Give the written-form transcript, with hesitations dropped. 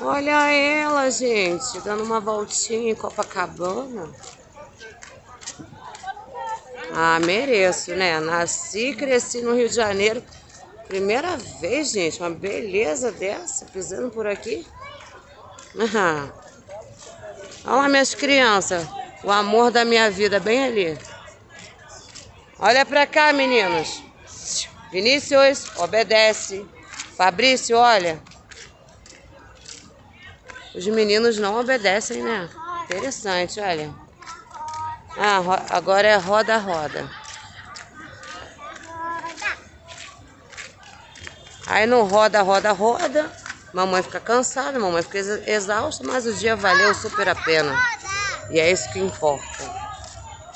Olha ela, gente, dando uma voltinha em Copacabana. Ah, mereço, né? Nasci e cresci no Rio de Janeiro. Primeira vez, gente, uma beleza dessa, pisando por aqui. Ah. Olha lá, minhas crianças. O amor da minha vida, bem ali. Olha pra cá, meninos. Vinícius, obedece. Fabrício, olha. Os meninos não obedecem, né? Interessante, olha. Ah, agora é roda, roda. Aí no roda, roda, roda. Mamãe fica cansada, mamãe fica exausta, mas o dia valeu super a pena. E é isso que importa.